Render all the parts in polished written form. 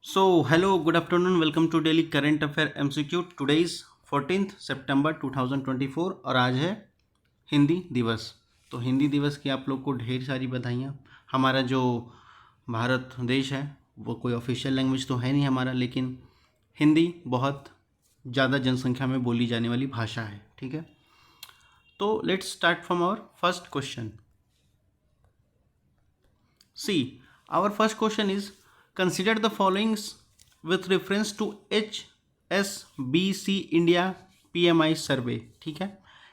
Hello, good afternoon. Welcome to Daily Current Affair MCQ. Today is 14th September 2024 और आज है हिंदी दिवस। तो हिंदी दिवस की आप लोग को ढेर सारी बधाइयाँ। हमारा जो भारत देश है वो कोई ऑफिशियल लैंग्वेज तो है नहीं हमारा, लेकिन हिंदी बहुत ज़्यादा जनसंख्या में बोली जाने वाली भाषा है। ठीक है, तो let's start from our first question. See, our first question is consider the followings with reference to HSBC India PMI survey। ठीक है,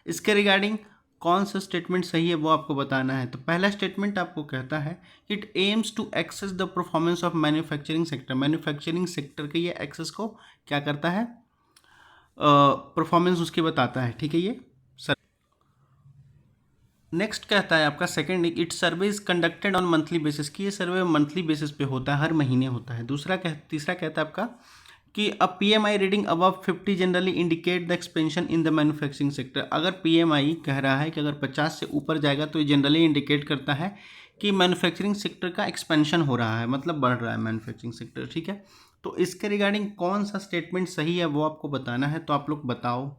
इसके रिगार्डिंग कौन सा स्टेटमेंट सही है वो आपको बताना है। तो पहला स्टेटमेंट आपको कहता है it aims to access the performance of manufacturing sector. Manufacturing sector के ये एक्सेस को क्या करता है, परफॉर्मेंस उसकी बताता है। ठीक है, ये नेक्स्ट कहता है आपका second, it survey is conducted on monthly basis की। ये सर्वे मंथली बेसिस पे होता है, हर महीने होता है। तीसरा कहता है आपका कि a PMI reading above 50 generally indicate the expansion in the manufacturing sector. अगर पीएमआई कह रहा है कि अगर 50 से ऊपर जाएगा तो ये जनरली इंडिकेट करता है कि मैन्युफैक्चरिंग सेक्टर का एक्सपेंशन हो रहा है, मतलब बढ़ रहा है मैन्युफैक्चरिंग सेक्टर। ठीक है, तो इसके रिगार्डिंग कौन सा स्टेटमेंट सही है वो आपको बताना है। तो आप लोग बताओ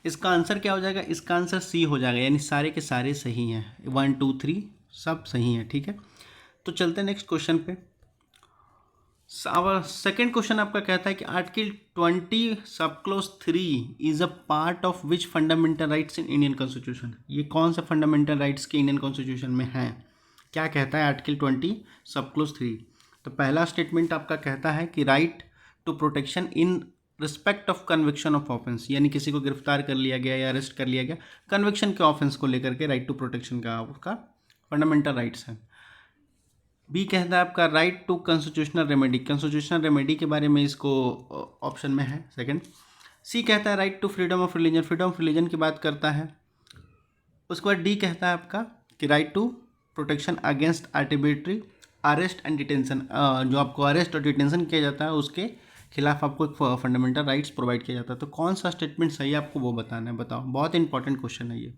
इसका आंसर क्या हो जाएगा। इसका आंसर सी हो जाएगा, यानी सारे के सारे सही हैं। 1 2 3 सब सही हैं। ठीक है, तो चलते हैं नेक्स्ट क्वेश्चन पे। सेकेंड क्वेश्चन आपका कहता है कि आर्टिकल 20 सब close 3 is a part of which fundamental rights in Indian constitution. ये कौन सा फंडामेंटल राइट्स के इंडियन कॉन्स्टिट्यूशन में है, क्या कहता है आर्टिकल 20 सब क्लोज 3। तो पहला स्टेटमेंट आपका कहता है कि right to protection in respect of conviction of offence, यानी किसी को गिरफ्तार कर लिया गया या अरेस्ट कर लिया गया कन्विक्शन के ऑफेंस को लेकर के, राइट टू प्रोटेक्शन का उसका फंडामेंटल राइट्स है। बी कहता है आपका right to constitutional remedy. Constitutional remedy के बारे में इसको ऑप्शन में है सेकंड। सी कहता है right to freedom of religion, freedom of religion की बात करता है। उसके बाद डी कहता है आपका कि right to protection against arbitrary arrest and detention, जो आपको अरेस्ट और डिटेंशन किया जाता है उसके खिलाफ आपको एक फंडामेंटल राइट्स प्रोवाइड किया जाता है। तो कौन सा स्टेटमेंट सही है आपको वो बताना है। बताओ, बहुत इंपॉर्टेंट क्वेश्चन है ये।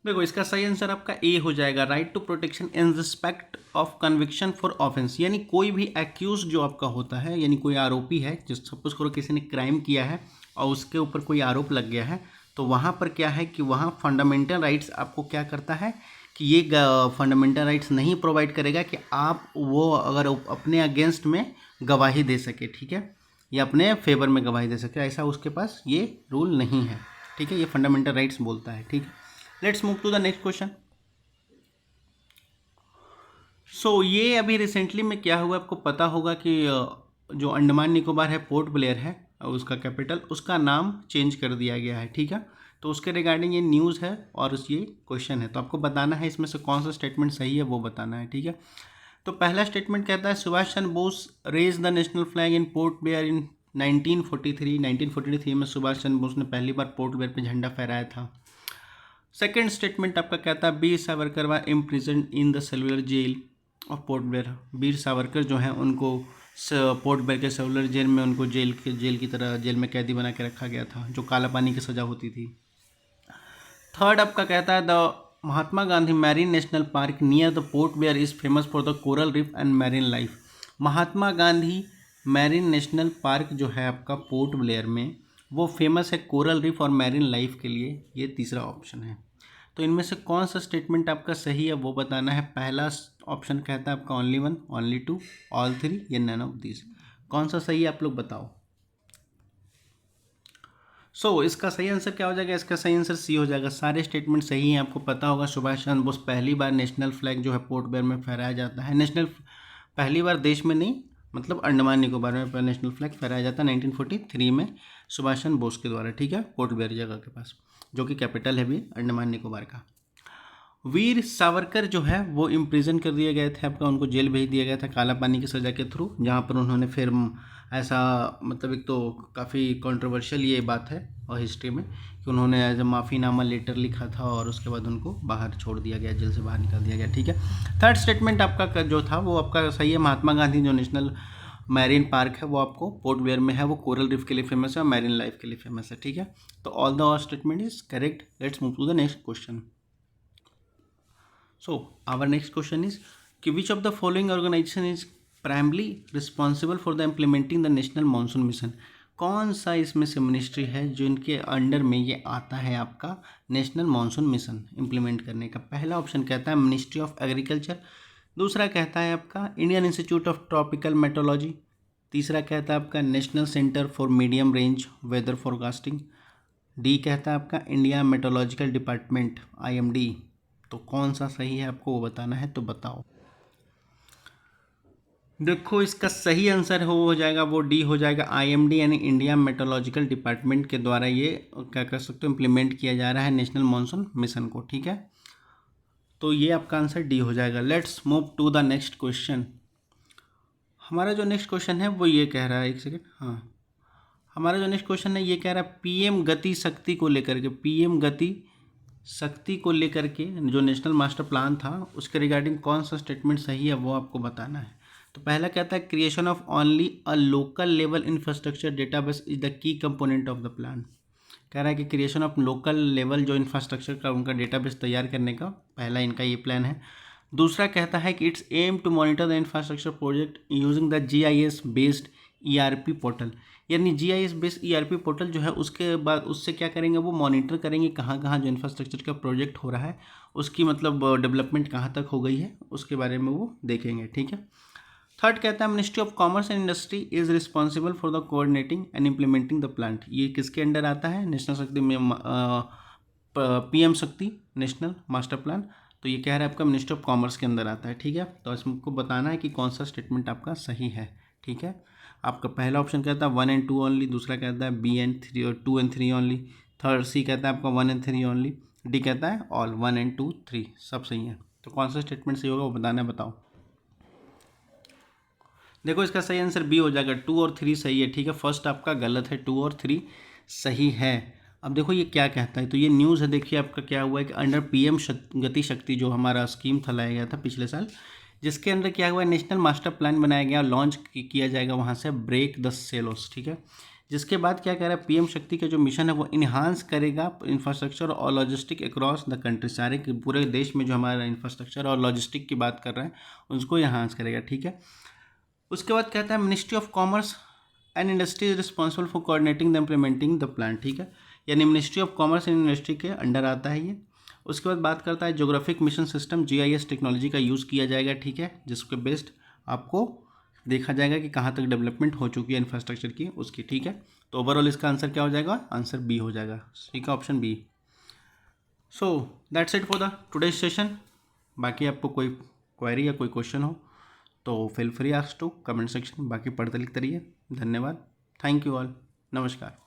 देखो, इसका सही आंसर आपका ए हो जाएगा, right to protection in respect of conviction for offence. यानी कोई भी एक्यूज जो आपका होता है, यानी कोई आरोपी है, जिस सपोज करो किसी ने क्राइम किया है और उसके ऊपर कोई आरोप लग गया है, तो वहाँ पर क्या है कि वहाँ फंडामेंटल राइट्स आपको क्या करता है कि ये फंडामेंटल राइट्स नहीं प्रोवाइड करेगा कि आप वो अगर अपने अगेंस्ट में गवाही दे सके, ठीक है, या अपने फेवर में गवाही दे सके, ऐसा उसके पास ये रूल नहीं है। ठीक है, ये फंडामेंटल राइट्स बोलता है। ठीक है, let's move to the next question. So ये अभी रिसेंटली में क्या हुआ आपको पता होगा कि जो अंडमान निकोबार है, पोर्ट ब्लेयर है उसका कैपिटल, उसका नाम चेंज कर दिया गया है। ठीक है, तो उसके रिगार्डिंग ये न्यूज़ है और ये क्वेश्चन है। तो आपको बताना है इसमें से कौन सा स्टेटमेंट सही है वो बताना है। ठीक है, तो पहला स्टेटमेंट कहता है Subhash Chandra Bose raise the national flag in Port Blair in 1943। 1943 में सुभाष चंद्र बोस ने पहली बार पोर्ट ब्लेयर पर झंडा फहराया था। सेकेंड स्टेटमेंट आपका कहता है Veer Savarkar were imprison in the Cellular Jail of Port Blair. Veer Savarkar जो हैं उनको पोर्ट ब्लेयर के सेलुलर जेल में उनको जेल की तरह जेल में कैदी बना के रखा गया था, जो काला पानी की सज़ा होती थी। थर्ड आपका कहता है the Mahatma Gandhi marine national park near the port Blair is famous for the coral reef and marine life. Mahatma Gandhi marine national park जो है आपका पोर्ट ब्लेयर में, वो फेमस है कोरल रीफ और मैरीन लाइफ के लिए। ये तीसरा ऑप्शन है। तो इनमें से कौन सा स्टेटमेंट आपका सही है वो बताना है। पहला ऑप्शन कहता है आपका ओनली 1, ओनली 2, ऑल 3 या नन ऑफ दिस। कौन सा सही है आप लोग बताओ। इसका सही आंसर क्या हो जाएगा। इसका सही आंसर सी हो जाएगा, सारे स्टेटमेंट सही हैं। आपको पता होगा सुभाष चंद्र बोस पहली बार नेशनल फ्लैग जो है पोर्ट ब्लेयर में फहराया जाता है। नेशनल पहली बार देश में नहीं, मतलब अंडमान निकोबार में नेशनल फ्लैग फहराया जाता है 1943 में सुभाष चंद्र बोस के द्वारा। ठीक है, पोर्ट ब्लेयर जगह के पास, जो कि कैपिटल है भी अंडमान निकोबार का। वीर सावरकर जो है वो इम्प्रिजन कर दिए गए थे आपका, उनको जेल भेज दिया गया था काला पानी की सज़ा के थ्रू, जहाँ पर उन्होंने फिर ऐसा, मतलब एक तो काफ़ी कंट्रोवर्शियल ये बात है और हिस्ट्री में कि उन्होंने एज अ माफ़ीनामा लेटर लिखा था और उसके बाद उनको बाहर छोड़ दिया गया, जेल से बाहर निकाल दिया गया। ठीक है, थर्ड स्टेटमेंट आपका जो था वो आपका सही है। महात्मा गांधी जो नेशनल मैरीन पार्क है वो आपको पोर्ट ब्लेयर में है, वो कोरल रीफ के लिए फेमस है और मैरीन लाइफ के लिए फेमस है। ठीक है, तो all the statement is correct. Let's move to the next question. So our next question is कि which of the following organisation is primarily responsible for the implementing the national monsoon mission. कौन सा इसमें से ministry है जो इनके under में ये आता है आपका नेशनल मानसून मिशन इम्प्लीमेंट करने का। पहला ऑप्शन कहता है मिनिस्ट्री ऑफ एग्रीकल्चर, दूसरा कहता है आपका Indian Institute of Tropical Meteorology, तीसरा कहता है आपका National Centre for Medium Range Weather Forecasting, D कहता है आपका इंडिया मेट्रोलॉजिकल डिपार्टमेंट IMD। तो कौन सा सही है आपको वो बताना है, तो बताओ। देखो इसका सही आंसर हो जाएगा वो डी हो जाएगा, IMD यानी इंडिया मेट्रोलॉजिकल डिपार्टमेंट के द्वारा ये क्या कर सकते हो इम्प्लीमेंट किया जा रहा है नेशनल मानसून मिशन को, ठीक है। तो ये आपका आंसर डी हो जाएगा। Let's move to the next question. हमारा जो नेक्स्ट क्वेश्चन है वो ये कह रहा है, एक सेकेंड, हाँ, हमारा जो नेक्स्ट क्वेश्चन है ये कह रहा है PM गति शक्ति को लेकर के, PM गति शक्ति को लेकर के जो नेशनल मास्टर प्लान था उसके रिगार्डिंग कौन सा स्टेटमेंट सही है वो आपको बताना है। तो पहला कहता है creation of only a local level infrastructure database is the key component of the plan. कह रहा है कि क्रिएशन ऑफ लोकल लेवल जो इंफ्रास्ट्रक्चर का उनका डेटाबेस तैयार करने का पहला इनका ये प्लान है। दूसरा कहता है कि it's aim to monitor the infrastructure project using the GIS based ERP portal, यानी GIS बेस्ड ERP पोर्टल जो है उसके बाद उससे क्या करेंगे वो मॉनिटर करेंगे कहाँ कहाँ जो इंफ्रास्ट्रक्चर का प्रोजेक्ट हो रहा है उसकी मतलब डेवलपमेंट कहाँ तक हो गई है उसके बारे में वो देखेंगे, ठीक है। थर्ड कहता है ministry of commerce and industry is responsible for the coordinating and implementing the plan. ये किसके अंडर आता है, नेशनल शक्ति में PM शक्ति नेशनल मास्टर प्लान। तो ये कह रहा है आपका मिनिस्ट्री ऑफ कॉमर्स के अंदर आता है, ठीक है। तो इसको बताना है कि कौन सा स्टेटमेंट आपका सही है, ठीक है। आपका पहला ऑप्शन कहता है 1 and 2 ओनली, दूसरा कहता है B and 3 और 2 and 3 ओनली, थर्ड C कहता है आपका 1 and 3 ओनली, डी कहता है ऑल 1 and 2 3 सब सही है। तो कौन सा स्टेटमेंट सही होगा वो बताना है, बताओ। देखो इसका सही आंसर बी हो जाएगा, 2 और 3 सही है, ठीक है। फर्स्ट आपका गलत है, 2 और 3 सही है। अब देखो ये क्या कहता है, तो ये न्यूज़ है, देखिए आपका क्या हुआ है कि अंडर PM गति शक्ति जो हमारा स्कीम था लाया गया था पिछले साल, जिसके अंदर क्या हुआ है नेशनल मास्टर प्लान बनाया गया, लॉन्च किया जाएगा वहाँ से ब्रेक द सेलोस, ठीक है। जिसके बाद क्या कह रहा है PM शक्ति का जो मिशन है वो इन्हांस करेगा इंफ्रास्ट्रक्चर और लॉजिस्टिक अक्रॉस द कंट्री, सारे पूरे देश में जो हमारा इंफ्रास्ट्रक्चर और लॉजिस्टिक की बात कर रहे हैं उसको इन्हांस करेगा, ठीक है। उसके बाद कहता है ministry of commerce and industry is responsible for coordinating the implementing the plan, ठीक है। यानी ministry of commerce and industry के अंडर आता है ये। उसके बाद बात करता है geographic mission system GIS technology का यूज़ किया जाएगा, ठीक है, जिसके बेस्ड आपको देखा जाएगा कि कहाँ तक डेवलपमेंट हो चुकी है इंफ्रास्ट्रक्चर की उसकी, ठीक है। तो ओवरऑल इसका आंसर क्या हो जाएगा, आंसर बी हो जाएगा, ठीक है, option B. So that's it for the today session. बाकी आपको कोई क्वेरी या कोई क्वेश्चन हो तो feel free ask to comment section, बाकी पढ़ते लिखते रहिए। धन्यवाद, थैंक यू ऑल, नमस्कार।